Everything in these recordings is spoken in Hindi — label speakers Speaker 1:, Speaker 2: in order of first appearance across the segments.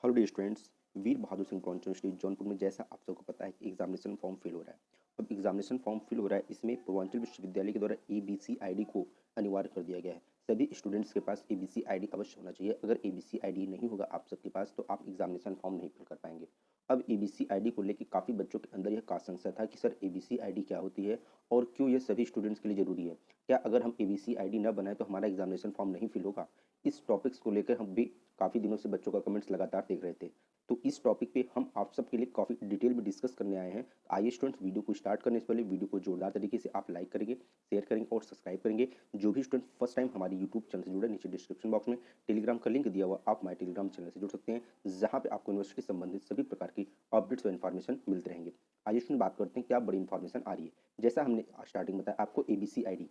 Speaker 1: Hello dear students. Veer Bahadur Singh ब्रॉन्च यूनिवर्सिटी जौनपुर में जैसा आप सबको पता है कि एग्जामिनेशन फॉर्म फिल हो रहा है। अब एग्जामिनेशन फॉर्म फिल हो रहा है, इसमें पूर्वांचल विश्वविद्यालय के द्वारा एबीसी आईडी को अनिवार्य कर दिया गया है। सभी स्टूडेंट्स के पास एबीसी आईडी अवश्य होना चाहिए। अगर एबीसी आईडी नहीं होगा आप सबके पास तो आप एग्जामिनेशन फॉर्म नहीं फिल कर पाएंगे। अब एबीसी आईडी को लेकर काफ़ी बच्चों के अंदर यह का संशय था कि सर एबीसी आईडी क्या होती है और क्यों यह सभी स्टूडेंट्स के लिए ज़रूरी है। क्या अगर हम एबीसी आईडी न बनाए तो हमारा एग्जामिनेशन फॉर्म नहीं फिल होगा। इस टॉपिक्स को लेकर हम भी काफ़ी दिनों से बच्चों का कमेंट्स लगातार देख रहे थे। तो इस टॉपिक पे हम आप सबके लिए काफ़ी डिटेल में डिस्कस करने आए हैं। आइए स्टूडेंट्स, वीडियो को स्टार्ट करने से पहले वीडियो को जोरदार तरीके से आप लाइक करेंगे, शेयर करेंगे और सब्सक्राइब करेंगे। जो भी स्टूडेंट फर्स्ट टाइम हमारे यूट्यूब चैनल से जुड़े, नीचे डिस्क्रिप्शन बॉक्स में टेलीग्राम का लिंक दिया हुआ, आप हमारे टेलीग्राम चैनल से जुड़ सकते हैं, जहाँ पे आपको यूनिवर्सिटी से संबंधित सभी प्रकार की अपडेट्स और इन्फॉर्मेशन मिलते रहेंगे। आइए स्टूडेंट, बात करते हैं क्या बड़ी इन्फॉर्मेशन आ रही है। जैसा हमने स्टार्टिंग में बताया आपको एबीसी आईडी।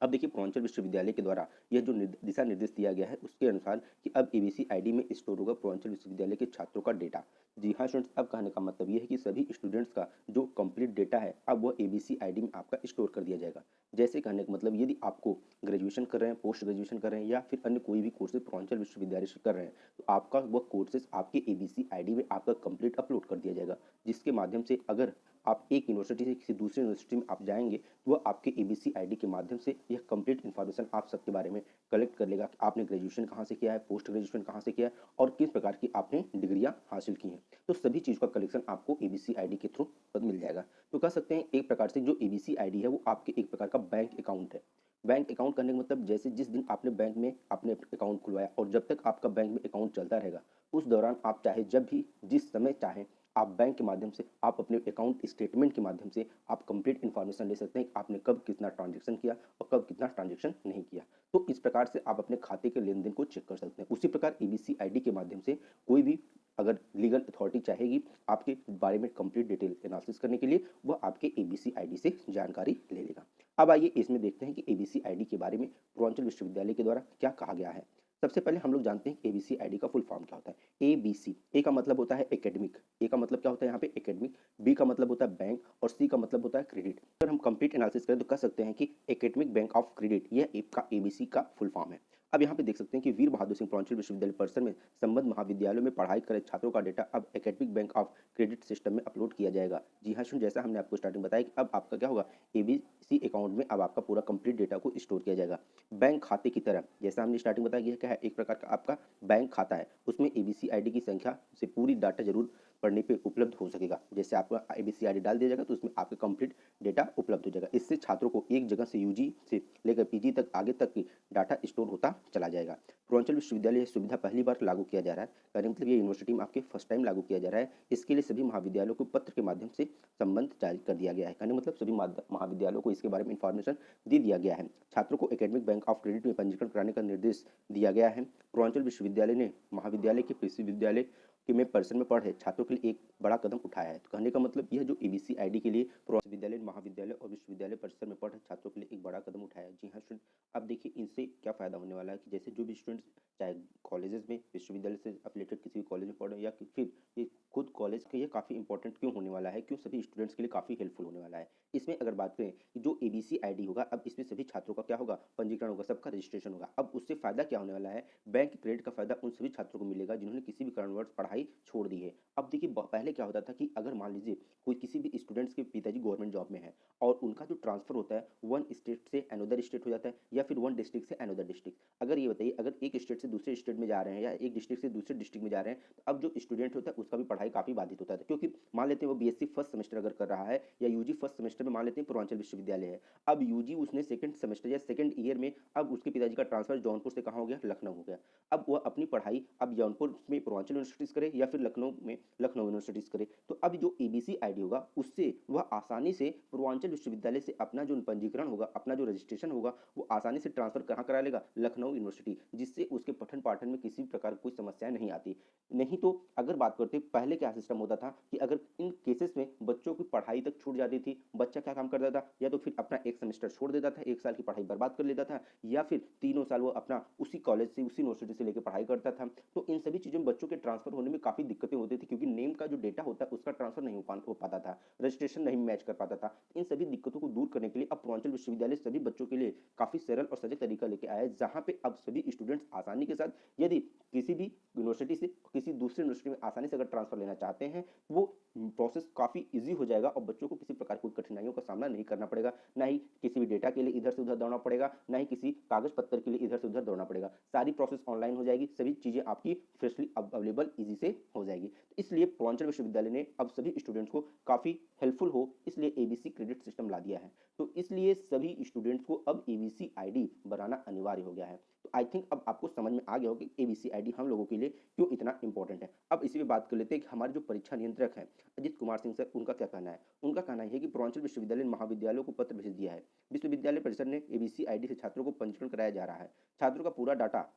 Speaker 1: अब देखिए, पूर्वांचल विश्वविद्यालय के द्वारा यह जो दिशा निर्देश दिया गया है उसके अनुसार कि अब एबीसी आईडी में स्टोर होगा पूर्वांचल विश्वविद्यालय के छात्रों का डेटा। जी हाँ स्टूडेंट्स, अब कहने का मतलब ये है कि सभी स्टूडेंट्स का जो कंप्लीट डेटा है अब वह एबीसी आईडी में आपका स्टोर कर दिया जाएगा। जैसे कहने का मतलब, यदि आपको ग्रेजुएशन कर रहे हैं, पोस्ट ग्रेजुएशन कर रहे हैं या फिर अन्य कोई भी कोर्सेज पूर्वांचल विश्वविद्यालय से कर रहे हैं तो आपका वह कोर्सेज आपके एबीसी आईडी में आपका कंप्लीट अपलोड कर दिया जाएगा। जिसके माध्यम से अगर आप एक यूनिवर्सिटी से किसी दूसरी यूनिवर्सिटी में आप जाएंगे तो वह आपके एबीसी आईडी के माध्यम से यह कंप्लीट इन्फॉर्मेशन आप सबके बारे में कलेक्ट कर लेगा कि आपने ग्रेजुएशन कहाँ से किया है, पोस्ट ग्रेजुएशन कहाँ से किया है और किस प्रकार की आपने डिग्रियां हासिल की हैं। तो सभी चीज़ का कलेक्शन आपको एबीसी आईडी के थ्रू मिल जाएगा। तो कह सकते हैं एक प्रकार से जो एबीसी आईडी है वो आपके एक प्रकार का बैंक अकाउंट है। बैंक अकाउंट करने का मतलब, जैसे जिस दिन आपने बैंक में अपने अकाउंट खुलवाया और जब तक आपका बैंक में अकाउंट चलता रहेगा उस दौरान आप चाहे जब भी जिस समय चाहें आप बैंक के माध्यम से, आप अपने अकाउंट स्टेटमेंट के माध्यम से आप कंप्लीट इन्फॉर्मेशन ले सकते हैं कि आपने कब कितना ट्रांजेक्शन किया और कब कितना ट्रांजेक्शन नहीं किया। तो इस प्रकार से आप अपने खाते के लेन देन को चेक कर सकते हैं। उसी प्रकार एबीसी आईडी के माध्यम से कोई भी अगर लीगल अथॉरिटी चाहेगी आपके बारे में कंप्लीट डिटेल एनालिसिस करने के लिए, वह आपके एबीसी आईडी से जानकारी ले लेगा। अब आइए इसमें देखते हैं कि एबीसी आईडी के बारे में पूर्वांचल विश्वविद्यालय के द्वारा क्या कहा गया है। सबसे पहले हम लोग जानते हैं कि एबीसी आईडी का फुल फॉर्म क्या होता है। ए बी सी, ए का मतलब होता है एकेडमिक, ए का मतलब क्या होता है यहाँ पे एकेडमिक, बी का मतलब होता है बैंक और सी का मतलब होता है क्रेडिट। अगर हम कंप्लीट एनालिसिस करें तो कह सकते हैं कि एकेडमिक बैंक ऑफ क्रेडिट यह आपका एबीसी का फुल फॉर्म है। अब यहाँ पे देख सकते हैं कि वीर बहादुर सिंह पूर्वांचल विश्वविद्यालय परिसर में संबद्ध महाविद्यालयों में पढ़ाई कर रहे छात्रों का डेटा अब academic bank of credit system में अपलोड किया जाएगा। जी हाँ सुन, जैसा हमने आपको स्टार्टिंग बताया कि अब आपका क्या होगा, एबीसी अकाउंट में अब आपका पूरा कंप्लीट डेटा को स्टोर किया जाएगा बैंक खाते की तरह। जैसा हमने स्टार्टिंग बताया कि यह क्या है, एक प्रकार का आपका बैंक खाता है, उसमें एबीसी आईडी की संख्या से पूरी डाटा जरूर पढ़ने पे उपलब्ध हो सकेगा। जैसे आपका एबीसी आईडी डाल दिया जाएगा तो उसमें आपका कंप्लीट डेटा उपलब्ध हो जाएगा। इससे छात्रों को एक जगह से यूजी से लेकर पीजी तक आगे तक की डाटा स्टोर होता चला जाएगा। पूर्वांचल विश्वविद्यालय यह सुविधा पहली बार लागू किया जा रहा है, कहने मतलब ये यूनिवर्सिटी में आपके फर्स्ट टाइम लागू किया जा रहा है। इसके लिए सभी महाविद्यालयों को पत्र के माध्यम से संबंध जारी कर दिया गया है, कहने मतलब सभी महाविद्यालयों को इसके बारे में इंफॉर्मेशन दे दिया गया है। छात्रों को एकेडमिक बैंक ऑफ क्रेडिट में पंजीकरण कराने का निर्देश दिया गया है। पूर्वांचल विश्वविद्यालय ने महाविद्यालय के विश्वविद्यालय के में परिसर में पढ़ रहे छात्रों के लिए एक बड़ा कदम उठाया है। तो कहने का मतलब यह जो एबीसी आईडी के लिए पूर्वांचल विद्यालय, महाविद्यालय और विश्वविद्यालय परिसर में पढ़ रहे छात्रों के लिए एक बड़ा कदम उठाया है। जी हाँ स्टूडेंट, अब देखिए इनसे क्या फायदा होने वाला है कि जैसे जो भी स्टूडेंट्स चाहे कॉलेजेस में, विश्वविद्यालय से एफिलेटेड किसी भी कॉलेज में पढ़ रहे हैं या फिर ये खुद कॉलेज के, ये काफ़ी इंपॉर्टेंट क्यों होने वाला है, क्यों सभी स्टूडेंट्स के लिए काफ़ी हेल्पफुल होने वाला है। इसमें अगर बात करें कि जो एबीसी आईडी होगा अब इसमें सभी छात्रों का क्या होगा, पंजीकरण होगा, सबका रजिस्ट्रेशन होगा। अब उससे फायदा क्या होने वाला है, बैंक क्रेडिट का फायदा उन सभी छात्रों को मिलेगा जिन्होंने किसी भी कारणवश पढ़ाई छोड़ दी है। अब देखिए पहले क्या होता था कि अगर मान लीजिए कोई किसी भी स्टूडेंट्स के पिताजी गवर्नमेंट जॉब में है और उनका जो ट्रांसफर होता है वन स्टेट से अनदर स्टेट हो जाता है या फिर वन डिस्ट्रिक्ट से अनदर डिस्ट्रिक्ट। अगर ये बताइए, अगर एक स्टेट से दूसरे स्टेट में जा रहे हैं या एक डिस्ट्रिक्ट से दूसरे डिस्ट्रिक्ट में जा रहे हैं तो अब जो स्टूडेंट होता है उसका भी पढ़ाई काफ़ी बाधित होता है, क्योंकि मान लेते हैं वो बीएससी फर्स्ट सेमेस्टर अगर कर रहा है या यूजी फर्स्ट सेमेस्टर में मान लेते हैं पूर्वांचल विश्वविद्यालय है, अब यूजी उसने सेकंड सेमेस्टर या सेकंड ईयर में, अब उसके पिताजी का ट्रांसफर जौनपुर से कहाँ हो गया, लखनऊ हो गया। अब वह अपनी पढ़ाई अब जौनपुर में पूर्वांचल यूनिवर्सिटीज करे या फिर लखनऊ में लखनऊ यूनिवर्सिटीज करे, तो अब जो एबीसी आईडी होगा उससे वह आसानी से पूर्वांचल विश्वविद्यालय से अपना जो पंजीकरण होगा, अपना जो रजिस्ट्रेशन होगा वो आसानी से ट्रांसफर कहाँ करा लेगा, लखनऊ यूनिवर्सिटी, जिससे उसके पठन पाठन में किसी प्रकार की कोई समस्या नहीं आती। नहीं तो अगर बात करते पहले क्या सिस्टम होता था कि अगर इन केसेस में बच्चों की पढ़ाई तक छूट जाती थी, बच्चा क्या काम करता था, या तो फिर अपना एक सेमेस्टर छोड़ देता था, एक साल की पढ़ाई बर्बाद कर लेता था, या फिर तीनों साल वो अपना उसी कॉलेज से उसी यूनिवर्सिटी से लेकर पढ़ाई करता था। तो इन सभी चीज़ों में बच्चों के ट्रांसफर होने में काफ़ी दिक्कतें होती थी, क्योंकि नेम का जो डेटा होता है उसका ट्रांसफर नहीं हो पाता था, रजिस्ट्रेशन नहीं मैच कर पाता था। इन सभी दिक्कतों को दूर करने के लिए अब पूर्वांचल विश्वविद्यालय सभी बच्चों के लिए काफ़ी सरल और सजग तरीका लेके आया है, जहाँ पे अब सभी स्टूडेंट्स आसानी के साथ यदि किसी भी यूनिवर्सिटी से किसी दूसरे यूनिवर्सिटी में आसानी से अगर ट्रांसफर लेना चाहते हैं, वो प्रोसेस काफ़ी ईजी हो जाएगा और बच्चों को किसी प्रकार कोई कठिनाइयों का सामना नहीं करना पड़ेगा। ना ही किसी भी डेटा के लिए इधर से उधर दौड़ना पड़ेगा, ना ही किसी कागज पत्तर के लिए इधर से उधर दौड़ना पड़ेगा। सारी प्रोसेस ऑनलाइन हो जाएगी, सभी चीज़ें आपकी फ्रेशली अवेलेबल ईजी से हो जाएगी। तो इसलिए पूर्वांचल विश्वविद्यालय ने अब सभी स्टूडेंट्स को काफ़ी हेल्पफुल हो इसलिए एबीसी क्रेडिट सिस्टम ला दिया है। तो इसलिए सभी स्टूडेंट्स को अब एबीसी आईडी बनाना अनिवार्य हो गया है। तो आई थिंक अब आपको समझ में आ गया हो कि एबीसी आईडी हम लोगों के लिए क्यों इतना इंपॉर्टेंट है। अब इसी पे बात कर लेते हैं कि हमारे जो परीक्षा नियंत्रक हैं अजित कुमार सिंह सर, उनका क्या कहना है। उनका कहना है कि पूर्वांचल विश्वविद्यालय ने महाविद्यालयों को पत्र भेज दिया है। विश्वविद्यालय परिषद ने एबीसी आईडी से छात्रों को पंजीकरण कराया जा रहा है। छात्रों का पूरा डाटा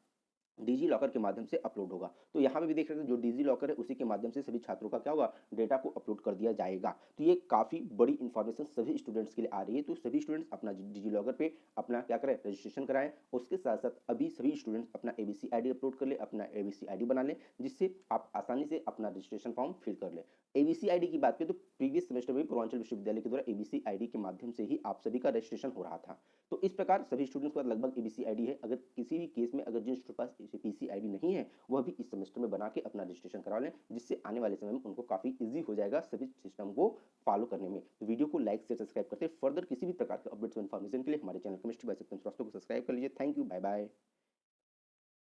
Speaker 1: डिजी लॉकर के माध्यम से अपलोड होगा। तो यहाँ पे भी देख सकते हैं जो डिजी लॉकर है उसी के माध्यम से सभी छात्रों का क्या होगा, डेटा को अपलोड कर दिया जाएगा। तो ये काफ़ी बड़ी इंफॉर्मेशन सभी स्टूडेंट्स के लिए आ रही है। तो सभी स्टूडेंट्स अपना डिजी लॉकर पे अपना क्या करें, रजिस्ट्रेशन कराएं। उसके साथ साथ अभी सभी स्टूडेंट्स अपना एबीसी आईडी अपलोड कर ले, अपना एबीसी आईडी बना लें, जिससे आप आसानी से अपना रजिस्ट्रेशन फॉर्म फिल कर लें। एबीसी आईडी की बात करें तो प्रीवियस सेमेस्टर में पूर्वांचल विश्वविद्यालय के द्वारा एबीसी आईडी के माध्यम से ही आप सभी का रजिस्ट्रेशन हो रहा था। तो इस प्रकार सभी स्टूडेंट्स के पास लगभग एबीसी आईडी है। अगर किसी भी केस में अगर जिन स्टूडेंट के पास एबीसी आईडी नहीं है, वह भी इस सेमेस्टर में बना के अपना रजिस्ट्रेशन करा लें, जिससे आने वाले समय में उनको काफ़ी ईजी हो जाएगा सभी सिस्टम को फॉलो करने में। तो वीडियो को लाइक से सब्सक्राइब करते फर्दर किसी भी प्रकार के अपडेट्स और इन्फॉर्मेशन के लिए हमारे channel chemistry by Satyam Srivastava को सब्सक्राइब कर लीजिए। Thank you, bye bye.